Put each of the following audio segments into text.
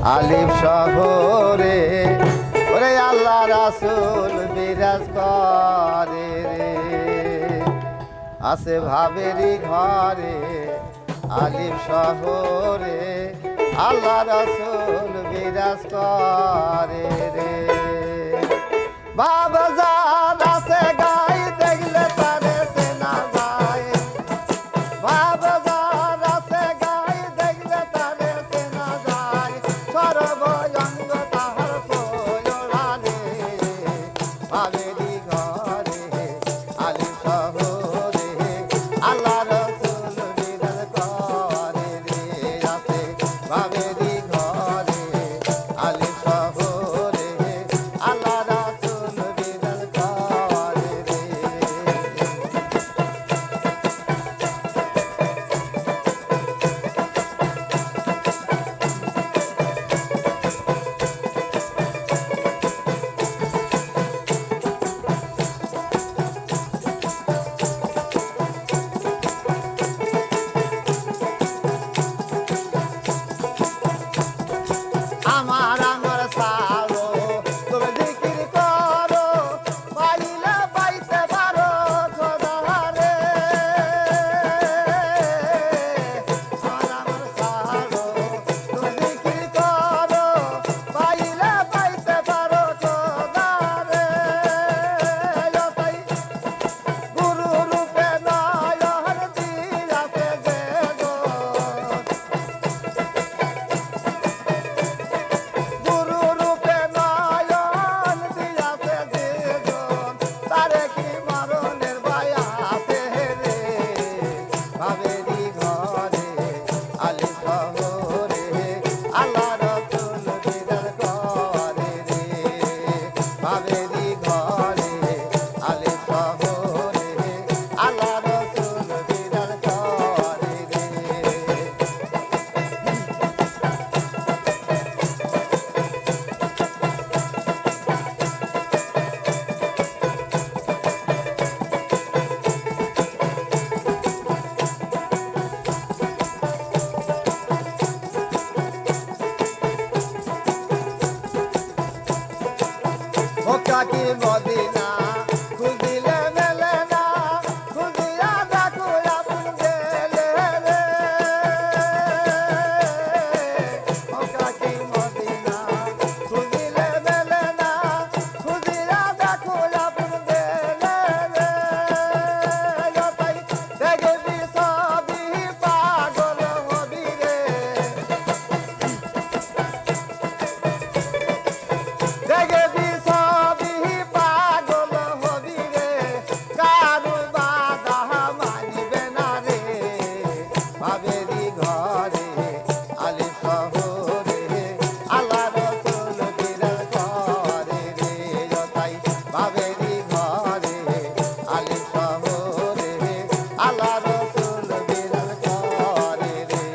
আলিফ শহরে ওরে আল্লাহ রাসূল বিরাজ করে রে আছে ভাবেরই ঘরে আলিফ শহরে আল্লাহ রাসূল বিরাজ করে রে বাবা যার আছে গাই দেখলে তারে চেনা যায় বাবা যার আছে গাই দেখলে তারে চেনা যায় সর্বঙ্গ তাহার পোড়ালে ভাবেরই ঘরে আলিফ শহরে আল্লাহ রাসূল বিরাজ করে রে আছে ভাবেরই ঘরে আলিফ শহরে আল্লাহ রাসূল বিরাজ করে রে আমার আমার সারো তুমি জিকির করো পাইলে পাইতে পারো খোদারে আমার আমার সারো তুমি জিকির করো পাইলে পাইতে পারো খোদারে তাই গুরু রূপে নয়ন দিয়াছে যে গো গুরু রূপে নয়ন দিয়াছে যেজন তারে কি মরণের ভয় আছে রে ভাবেরই ঘরে আলিফ শহরে আল্লাহ রাসূল বিরাজ করে রে ভাবেরই ঘরে আলিফ শহরে আল্লাহ রাসূল বিরাজ করে রে মক্কা কি মদিনা খুঁজিলে মেলে না খুঁজিয়া দেখো আপন গেলে রে মক্কা কি মদিনা খুঁজিলে মেলে না খুঁজিয়া দেখো আপন গেলে রে তাই দেখবি সবই পাগল হবি রে দেখবি সবই পাগল হবি রে কারু বাধা মানিবে না রে ভাবেরই ঘরে আলিফ শহরে আল্লাহ রাসূল বিরাজ করে রে তাই ভাবেরই ঘরে আলিফ শহরে আল্লাহ রাসূল বিরাজ করে রে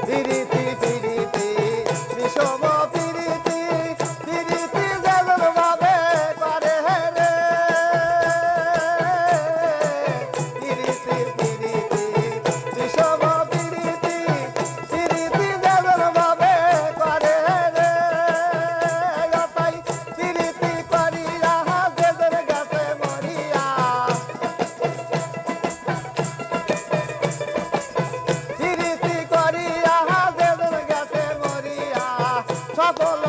পিরিতি পিরিতি বিষম পিরিতি পিরিতি যেমন ভাবে করে রে পিরিতি পিরিতি বিষম পিরিতি পিরিতি যেমন ভাবে করে রে তাই পিরিতি করিয়া যেদের গাছে মরিয়া পিরিতি করিয়া যেদের গেছে মরিয়া সকল